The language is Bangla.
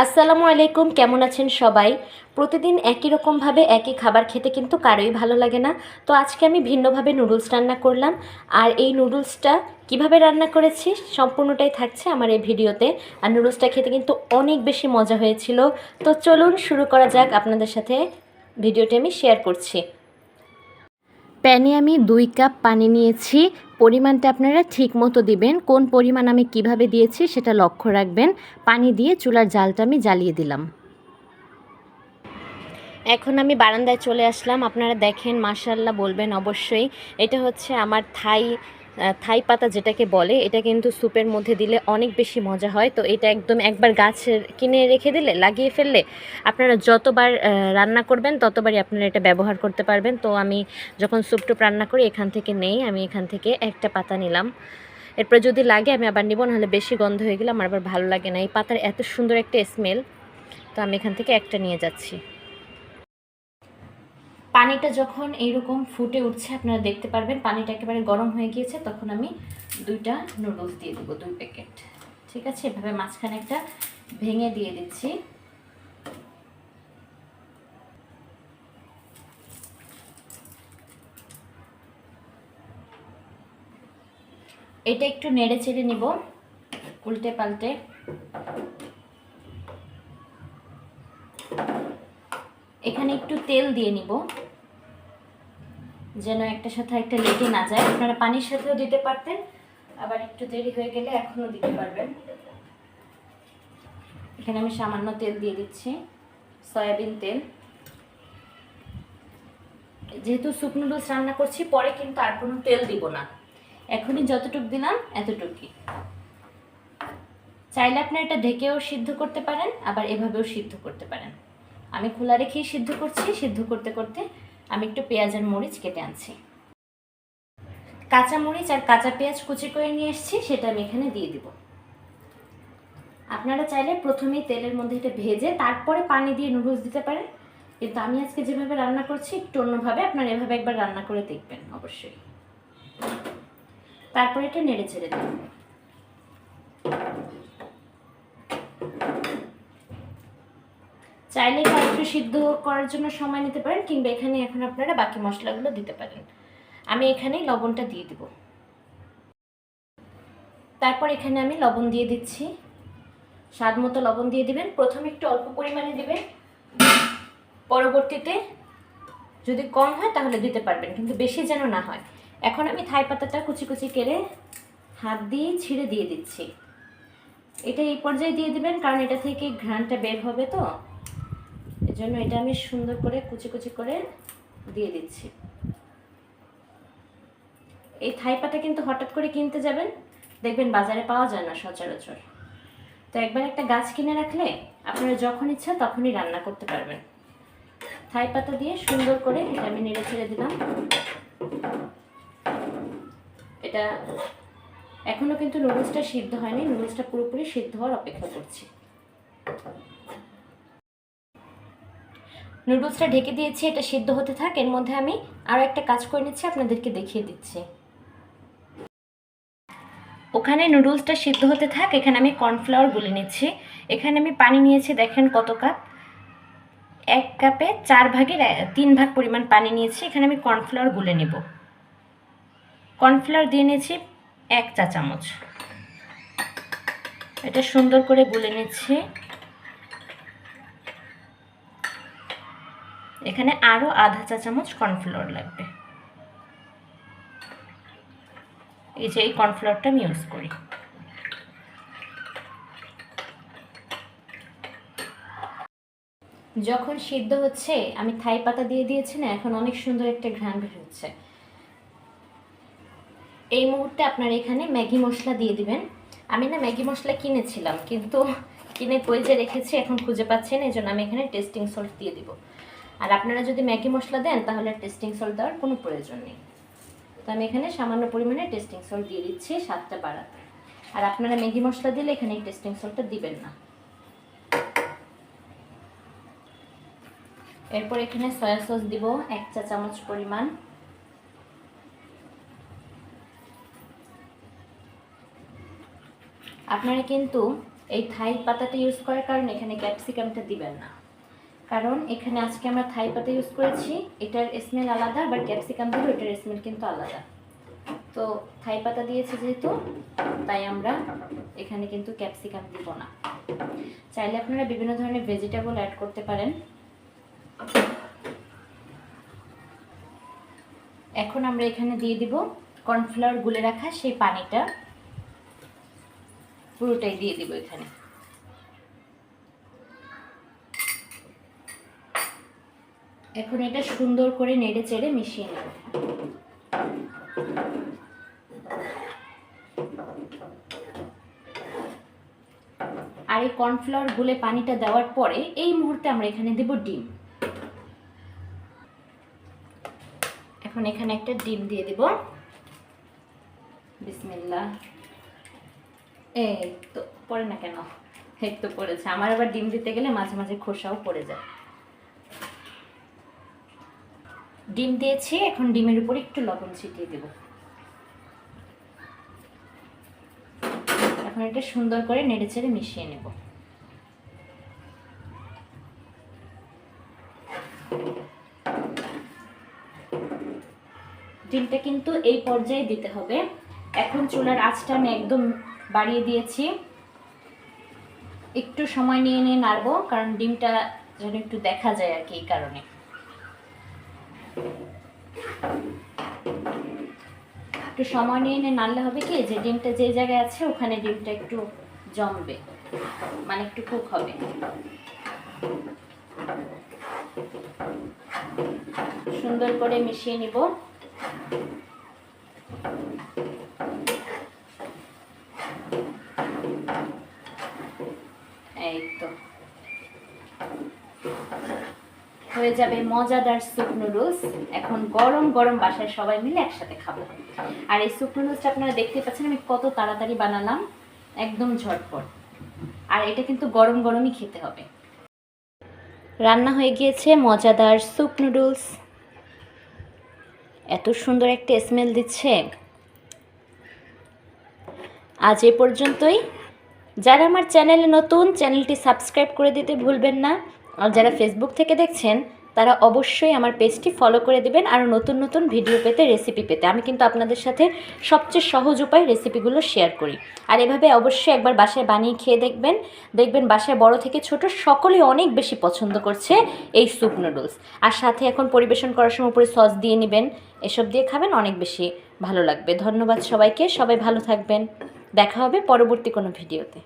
আসসালামু আলাইকুম, কেমন আছেন সবাই? প্রতিদিন একই রকমভাবে একই খাবার খেতে কিন্তু কারোই ভালো লাগে না। তো আজকে আমি ভিন্নভাবে নুডলস রান্না করলাম। আর এই নুডলসটা কিভাবে রান্না করেছি সম্পূর্ণটাই থাকছে আমার এই ভিডিওতে। আর নুডলসটা খেতে কিন্তু অনেক বেশি মজা হয়েছিল। তো চলুন শুরু করা যাক, আপনাদের সাথে ভিডিওটি আমি শেয়ার করছি। প্যানে আমি 2 কাপ পানি নিয়েছি। পরিমাণটা আপনারা ঠিক মতো দিবেন। কোন পরিমাণ আমি কিভাবে দিয়েছি সেটা লক্ষ্য রাখবেন। পানি দিয়ে চুলার জালটা আমি জ্বালিয়ে দিলাম। এখন আমি বারান্দায় চলে আসলাম। আপনারা দেখেন, মাশাআল্লাহ বলবেন অবশ্যই। এটা হচ্ছে আমার থাই পাতা যেটাকে বলে। এটা কিন্তু স্যুপের মধ্যে দিলে অনেক বেশি মজা হয়। তো এটা একদম একবার গাছের কিনে রেখে দিলে, লাগিয়ে ফেললে আপনারা যতবার রান্না করবেন ততবারই আপনারা এটা ব্যবহার করতে পারবেন। তো আমি যখন স্যুপ টুপ রান্না করি এখান থেকে নেই, আমি এখান থেকে একটা পাতা নিলাম। এরপর যদি লাগে আমি আবার নিব, নাহলে বেশি গন্ধ হয়ে গেলে আমার আবার ভালো লাগে না। এই পাতার এত সুন্দর একটা স্মেল, তো আমি এখান থেকে একটা নিয়ে যাচ্ছি। পানিটা যখন এইরকম ফুটে উঠছে আপনারা দেখতে পারবেন পানিটা একেবারে গরম হয়ে গিয়েছে, তখন আমি 2টা নুডলস দিয়ে দেবো, 2 প্যাকেট। ঠিক আছে, এভাবে মাঝখানে একটা ভেঙে দিয়ে দিচ্ছি। এটা একটু নেড়ে চেড়ে নিব উল্টে পাল্টে। এখানে একটু তেল দিয়ে নিব যেন একটা সাথে একটা লেগে না যায়। আপনারা পানির সাথেও দিতে পারতেন, আবার একটু দেরি হয়ে গেলে এখনও দিতে পারবেন। এখানে আমি সামান্য তেল দিয়ে দিচ্ছি, সয়াবিন তেল। যেহেতু স্যুপ নুডলস রান্না করছি, পরে কিন্তু আর কোনো তেল দিব না, এখনই যতটুকু দিলাম এতটুকুই। চাইলে আপনারা এটা ঢেকেও সিদ্ধ করতে পারেন, আবার এভাবেও সিদ্ধ করতে পারেন। আমি খোলা রেখেই সিদ্ধ করছি। সিদ্ধ করতে করতে আমি একটু পেঁয়াজ আর মরিচ কেটে আনছি। কাঁচা মরিচ আর কাঁচা পেঁয়াজ কুচি করে নিয়ে এসেছি, সেটা আমি এখানে দিয়ে দিব। আপনারা চাইলে প্রথমেই তেলের মধ্যে এটা ভেজে তারপরে পানি দিয়ে নুডলস দিতে পারেন, কিন্তু আমি আজকে যেভাবে রান্না করছি একটু অন্যভাবে। আপনারা এভাবে একবার রান্না করে দেখবেন অবশ্যই। তারপরে এটা নেড়ে ছেড়ে দেবেন। চাইলে এটা একটু সিদ্ধ করার জন্য সময় নিতে পারেন, কিংবা এখানে এখন আপনারা বাকি মশলাগুলো দিতে পারেন। আমি এখানেই লবণটা দিয়ে দিব। তারপর এখানে আমি লবণ দিয়ে দিচ্ছি, স্বাদ মতো লবণ দিয়ে দিবেন। প্রথমে একটু অল্প পরিমাণে দিবেন, পরবর্তীতে যদি কম হয় তাহলে দিতে পারবেন, কিন্তু বেশি যেন না হয়। এখন আমি থাই পাতাটা কুচি কুচি কেটে হাত দিয়ে ছিঁড়ে দিয়ে দিচ্ছি। এটা এই পর্যায়ে দিয়ে দিবেন, কারণ এটা থেকে ঘ্রাণটা বের হবে, তো এজন্য এটা আমি সুন্দর করে কুচি কুচি করে দিয়ে দিচ্ছি। এই থাই পাতা কিন্তু হঠাৎ করে কিনতে যাবেন, দেখবেন বাজারে পাওয়া যায় না সচরাচর। তো একবার একটা গাছ কিনে রাখলে আপনারা যখন ইচ্ছা তখনই রান্না করতে পারবেন। থাই পাতা দিয়ে সুন্দর করে এটা আমি নেড়ে ছেড়ে দিলাম। এটা এখনো কিন্তু নুডলসটা সিদ্ধ হয়নি, নুডলসটা পুরোপুরি সিদ্ধ হওয়ার অপেক্ষা করছি। নুডলসটা ঢেকে দিয়েছি, এটা সিদ্ধ হতে থাক। এর মধ্যে আমি আরও একটা কাজ করে নিচ্ছি, আপনাদেরকে দেখিয়ে দিচ্ছি। ওখানে নুডলসটা সিদ্ধ হতে থাক, এখানে আমি কর্নফ্লাওয়ার গুলে নিচ্ছি। এখানে আমি পানি নিয়েছি, দেখেন কত কাপ। 1 কাপে 4 ভাগের 3 ভাগ পরিমাণ পানি নিয়েছি। এখানে আমি কর্নফ্লাওয়ার গুলে নেব। কর্নফ্লাওয়ার দিয়ে নিয়েছি 1 চা চামচ। এটা সুন্দর করে গুলে নিচ্ছি। এখানে আরও আধা চা চামচ কর্নফ্লাওয়ার লাগবে। এই যে এই কর্নফ্লাওয়ারটা আমি ইউজ করি। যখন সিদ্ধ হচ্ছে আমি থাই পাতা দিয়ে দিয়েছি না, এখন অনেক সুন্দর একটা ঘ্রাণ বের হচ্ছে। এই মুহূর্তে আপনারা এখানে ম্যাগি মশলা দিয়ে দিবেন। আমি না ম্যাগি মশলা কিনেছিলাম, কিন্তু কিনে কই যে রেখেছি এখন খুঁজে পাচ্ছি না, এই জন্য আমি এখানে টেস্টিং সল্ট দিয়ে দিব। আর আপনারা যদি ম্যাগি মশলা দেন তাহলে টেস্টিং সল্ট দেওয়ার কোনো প্রয়োজন নেই। তো আমি এখানে সামান্য পরিমাণে টেস্টিং সল্ট দিয়ে দিচ্ছি স্বাদটা বাড়াতে। আর আপনারা ম্যাগি মশলা দিলে এখানে এই টেস্টিং সল্টটা দিবেন না। এরপর এখানে সয়া সস দিব 1 চা চামচ পরিমাণ। আপনারা কিন্তু এই থাই পাতাটা ইউজ করার কারণে এখানে ক্যাপসিকামটা দিবেন না, কারণ এখানে আজকে আমরা থাই পাতা ইউজ করেছি, এটার স্মেল আলাদা, আবার ক্যাপসিকাম দিলে এটার স্মেল কিন্তু আলাদা। তো থাই পাতা দিয়েছি যেহেতু, তাই আমরা এখানে কিন্তু ক্যাপসিকাম দিব না। চাইলে আপনারা বিভিন্ন ধরনের ভেজিটেবল অ্যাড করতে পারেন। এখন আমরা এখানে দিয়ে দিব কর্নফ্লাওয়ার গুলে রাখা সেই পানিটা, পুরোটাই দিয়ে দিব এখানে। এখন এটা সুন্দর করে নেড়ে চেড়ে মিশিয়ে নেব। আর এই কর্নফ্লাওয়ার গুলে পানিটা দেওয়ার পরে এই মুহূর্তে আমরা এখানে দেব ডিম। এখন এখানে একটা ডিম দিয়ে দিব। বিসমিল্লাহ। এই তো পড়ে না কেন? এই তো পড়েছে। আমার আবার ডিম দিতে গেলে মাঝে মাঝে খোসাও পড়ে যায়। ডিম দিয়েছি, এখন ডিমের উপর একটু লবণ ছিটিয়ে দেব। এখন এটা সুন্দর করে নেড়েচেড়ে মিশিয়ে নেব। ডিমটা কিন্তু এই পর্যায়ে দিতে হবে। এখন চুলার আঁচটা আমি একদম বাড়িয়ে দিয়েছি। একটু সময় নিয়ে নিয়ে নাড়বো, কারণ ডিমটা যেন একটু দেখা যায় আর কি, এই কারণে। একটু সময় নিয়ে নিয়ে নাড়লে হবে কি, যে ডিমটা যে জায়গায় আছে ওখানে ডিমটা একটু জমবে, মানে একটু কুক হবে। সুন্দর করে মিশিয়ে নিব। এই তো হয়ে যাবে মজাদার স্যুপ নুডলস। এখন গরম গরম বাসায় সবাই মিলে একসাথে খাবো। আর এই স্যুপ নুডলসটা আপনারা দেখতে পাচ্ছেন আমি কত তাড়াতাড়ি বানালাম, একদম ঝটপট। আর এটা কিন্তু গরম গরমই খেতে হবে। রান্না হয়ে গিয়েছে মজাদার স্যুপ নুডলস। এত সুন্দর একটা স্মেল দিচ্ছে। আজ এ পর্যন্তই। যারা আমার চ্যানেলে নতুন, চ্যানেলটি সাবস্ক্রাইব করে দিতে ভুলবেন না। আর যারা ফেসবুক থেকে দেখছেন তারা অবশ্যই আমার পেজটি ফলো করে দিবেন, আরও নতুন নতুন ভিডিও পেতে, রেসিপি পেতে। আমি কিন্তু আপনাদের সাথে সবচেয়ে সহজ উপায় রেসিপিগুলো শেয়ার করি। আর এভাবে অবশ্যই একবার বাসায় বানিয়ে খেয়ে দেখবেন। দেখবেন বাসায় বড় থেকে ছোট সকলেই অনেক বেশি পছন্দ করছে এই স্যুপ নুডলস। আর সাথে এখন পরিবেশন করার সময় উপরে সস দিয়ে নেবেন, এসব দিয়ে খাবেন, অনেক বেশি ভালো লাগবে। ধন্যবাদ সবাইকে, সবাই ভালো থাকবেন। দেখা হবে পরবর্তী কোনো ভিডিওতে।